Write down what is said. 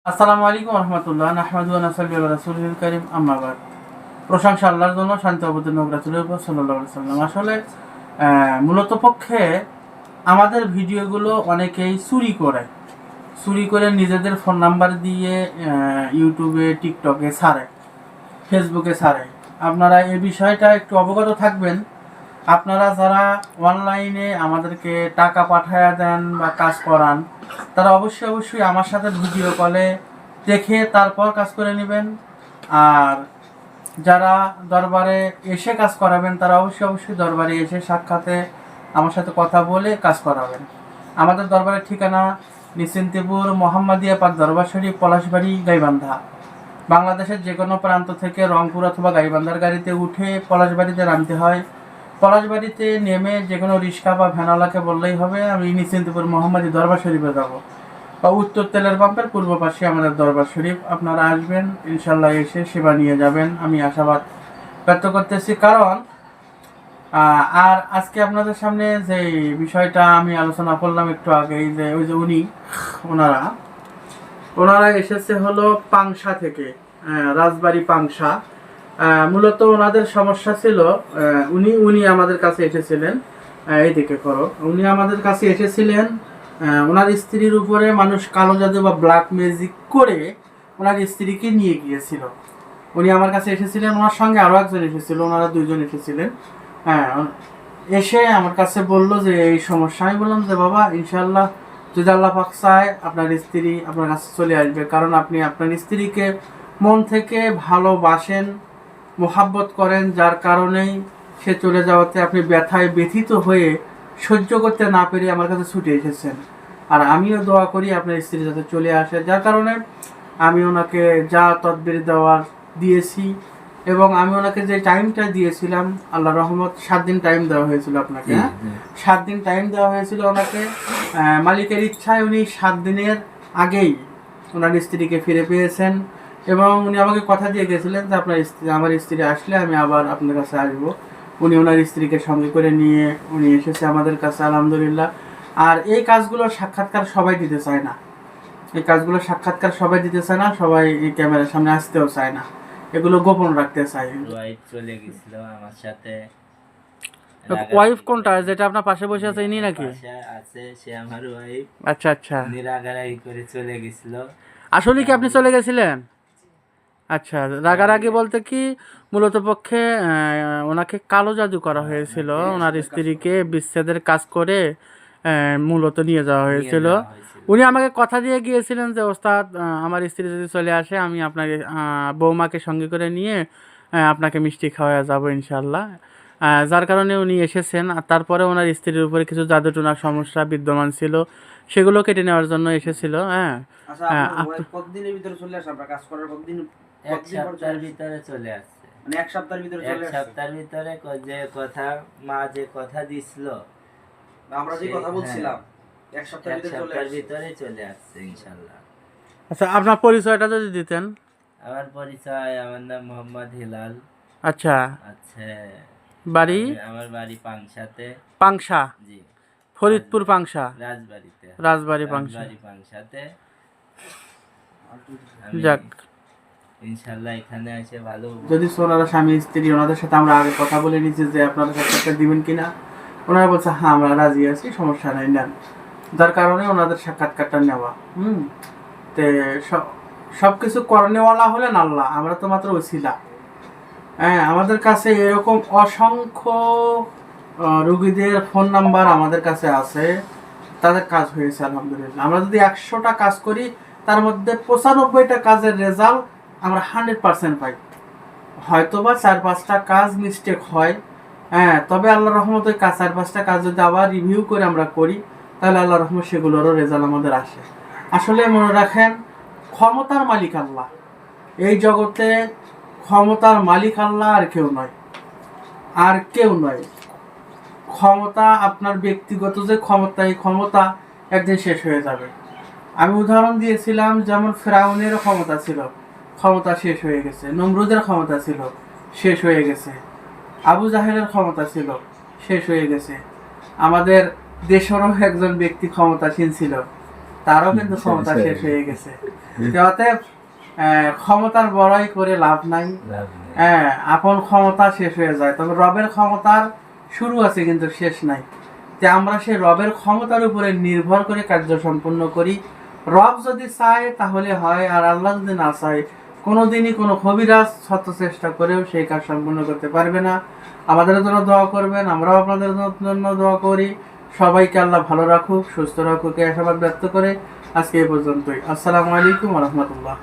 আসসালামু আলাইকুম রহমতুল্লাহ নাহমাদু ওয়া নাসাল্লি আলা রাসূলিল কারীম আম্মা বাদ। প্রশংসা আল্লাহর জন্য, শান্তি অবতীর্ণ হোক রাসূলের উপর সাল্লাল্লাহু আলাইহি ওয়াসাল্লাম। আসলে মূলত পক্ষে আমাদের ভিডিওগুলো অনেকেই চুরি করে নিজেদের ফোন নাম্বার দিয়ে ইউটিউবে, টিকটকে ছাড়ে, ফেসবুকে ছাড়ে। আপনারা এই বিষয়টা একটু অবগত থাকবেন। আপনারা যারা অনলাইনে আমাদেরকে টাকা পাঠায়া দেন বা কাজ করান, তারা অবশ্যই আমার সাথে ভিডিও কলে দেখে তারপর কাজ করে নেবেন। আর যারা দরবারে এসে কাজ করাবেন, তারা অবশ্যই দরবারে এসে সাক্ষাতে আমার সাথে কথা বলে কাজ করাবেন। আমাদের দরবারের ঠিকানা নিশ্চিন্তিপুর মোহাম্মদিয়া পাক দরবার শরীফ, পলাশবাড়ি, গাইবান্ধা। বাংলাদেশের যে কোনো প্রান্ত থেকে রংপুর অথবা গাইবান্ধার গাড়িতে উঠে পলাশবাড়িতে নামতে হয়। পলাশবাড়িতে নেমে যে কোনো রিক্সা বা ভ্যানওয়ালাকে বললেই হবে আমি নিশ্চিন্তপুর মোহাম্মদী দরবার শরীফে যাব, বা উত্তর তেলের পাম্পের পূর্ব পাশে আমাদের দরবার শরীফ। আপনারা আসবেন, ইনশাল্লাহ এসে সেবা নিয়ে যাবেন, আমি আশাবাদ ব্যক্ত করতেছি। কারণ আর আজকে আপনাদের সামনে যে বিষয়টা আমি আলোচনা করলাম একটু আগেই, যে ওই যে ওনারা এসেছে হলো পাংশা থেকে, রাজবাড়ি পাংশা। মূলত ওনাদের সমস্যা ছিল, উনি আমাদের কাছে এসেছিলেন। এইদিকে করো, উনি আমাদের কাছে এসেছিলেন। ওনার স্ত্রীর উপরে মানুষ কালো জাদু বা ব্ল্যাক ম্যাজিক করে ওনার স্ত্রীকে নিয়ে গিয়েছিল। উনি আমার কাছে এসেছিলেন, ওনার সঙ্গে আরও একজন এসেছিল, ওনারা দুইজন এসেছিলেন। হ্যাঁ, এসে আমার কাছে বললো যে এই সমস্যা। আমি বললাম যে বাবা, ইনশাল্লাহ যদি আল্লাহ পাক চায় আপনার স্ত্রী আপনার কাছে চলে আসবে। কারণ আপনি আপনার স্ত্রীকে মন থেকে ভালোবাসেন, মোহাব্বত করেন, যার কারণেই সে চলে যাওয়াতে আপনি ব্যথায় ব্যথিত হয়ে সহ্য করতে না পেরে আমার কাছে ছুটে এসেছেন। আর আমিও দোয়া করি আপনার স্ত্রী যাতে চলে আসে, যার কারণে আমি ওনাকে যা তদবির দেওয়ার দিয়েছি। এবং আমি ওনাকে যে টাইমটা দিয়েছিলাম, আল্লাহ রহমত 7 দিন টাইম দেওয়া হয়েছিল আপনাকে। 7 দিন টাইম দেওয়া হয়েছিল ওনাকে। মালিকের ইচ্ছায় উনি 7 দিনের আগেই ওনার স্ত্রীকে ফিরে পেয়েছেন। এবং উনি আমাকে কথা দিয়ে গেছিলেন যে আমার স্ত্রী আসলে আমি আবার আপনার কাছে আসবো। উনি ওনার স্ত্রীকে সঙ্গে করে নিয়ে উনি এসেছে আমাদের কাছে, আলহামদুলিল্লাহ। আর এই কাজগুলো সাক্ষাৎকার সবাই দিতে চায় না, সবাই এই ক্যামেরার সামনে আসতেও চায় না, এগুলো গোপন রাখতে চায়। ওয়াইফ চলে গেছিল আমার সাথে। ওয়াইফ কোনটা, যেটা আপনার পাশে বসে আছে ইনি নাকি? আছে, সে আমার ওয়াইফ। আচ্ছা, রাগারাগি করে চলে গেছিল। আসলে কি আপনি চলে গেছিলেন? আচ্ছা, রাগারাগি বলতে কি, মূলত পক্ষে ওনাকে কালো জাদু করা হয়েছিল। ওনার স্ত্রীকে বিচ্ছেদের কাজ করে মূলত নিয়ে যাওয়া হয়েছিল। উনি আমাকে কথা দিয়ে গিয়েছিলেন যে ওস্তাদ, আমার স্ত্রী যদি চলে আসে আমি আপনাকে বৌমাকে সঙ্গে করে নিয়ে আপনাকে মিষ্টি খাওয়া যাবো ইনশাল্লাহ। যার কারণে উনি এসেছেন। আর তারপরে ওনার স্ত্রীর উপরে কিছু জাদুটোনার সমস্যা বিদ্যমান ছিল, সেগুলো কেটে নেওয়ার জন্য এসেছিল। হ্যাঁ, কতদিনের ভিতরে চলে আসে? আপনার কাজ করার কতদিন? এক সপ্তাহের ভিতরে চলে আসছে। মানে এক সপ্তাহের ভিতরে চলে আসছে। এক সপ্তাহের ভিতরে যে কথা মা যে কথা দিছিল, আমরা যে কথা বলছিলাম, এক সপ্তাহের ভিতরে চলে আসছে ইনশাআল্লাহ। আচ্ছা, আপনার পরিচয়টা যদি দিতেন। আমার পরিচয়, আমার নাম মোহাম্মদ হিলাল। আচ্ছা, বাড়ি? আমার বাড়ি পাংশাতে। পাংশা? জি, ফরিদপুর পাংশা, রাজবাড়ি পাংশাতে। যাক, ইনশাআল্লাহ এখানে এসে ভালো। যদি ওনারা স্বামী স্ত্রী, ওনাদের সাথে আমরা আগে কথা বলে নিচ্ছি যে আপনারা সাক্ষাৎকার দিবেন কিনা। ওনারা বলছে হ্যাঁ আমরা রাজি আছি, সমস্যা নাই, নেন। যার কারণে ওনাদের সাক্ষাৎকারটা নেওয়া। তে সবকিছু করণেওয়ালা হলেন আল্লাহ, আমরা তো মাত্র ওসিলা। হ্যাঁ, আমাদের কাছে এরকম অসংখ্য রোগীদের ফোন নাম্বার আমাদের কাছে আছে, তাদের কাজ হয়েছে আলহামদুলিল্লাহ। আমরা যদি 100টা কাজ করি, তার মধ্যে 95টা কাজের রেজাল্ট আমরা 100% পাই। হয়তোবা 4-5টা কাজ মিস্টেক হয়, হ্যাঁ, তবে আল্লাহ রহমত ওই 4-5টা কাজ যদি আবার রিভিউ করে আমরা করি, তাহলে আল্লাহ রহমত সেগুলোরও রেজাল্ট আমাদের আসে। আসলে মনে রাখেন, ক্ষমতার মালিক আল্লাহ। এই জগতে ক্ষমতার মালিক আল্লাহ, আর কেউ নয়। ক্ষমতা আপনার ব্যক্তিগত যে ক্ষমতা, এই ক্ষমতা একদিন শেষ হয়ে যাবে। আমি উদাহরণ দিয়েছিলাম, যেমন ফেরাউনের ক্ষমতা ছিল, ক্ষমতা শেষ হয়ে গেছে। নমরুদের ক্ষমতা ছিল, শেষ হয়ে গেছে। আবু জাহেলের ক্ষমতা ছিল, শেষ হয়ে গেছে। আমাদের দেশেরও একজন ব্যক্তি ক্ষমতাসীন ছিল, তারও কিন্তু ক্ষমতা শেষ হয়ে গেছে। তো অতএব ক্ষমতার বড়াই করে লাভ নাই। আপন ক্ষমতা শেষ হয়ে যায়, তবে রবের ক্ষমতার শুরু আছে কিন্তু শেষ নাই। যে আমরা সেই রবের ক্ষমতার উপরে নির্ভর করে কার্য সম্পন্ন করি। রব যদি চায় তাহলে হয়, আর আল্লাহ যদি না চায় কোনোদিনই কোনো কবিরাজ শত চেষ্টা করেও সেই কাজ সম্পন্ন করতে পারবে না। আমাদের জন্য দোয়া করবেন, আমরাও আপনাদের জন্য দোয়া করি। সবাইকে আল্লাহ ভালো রাখুক, সুস্থ রাখুক, এই আশাবাদ ব্যক্ত করে আজকে এই পর্যন্তই। আসসালামু আলাইকুম ওয়া রাহমাতুল্লাহ।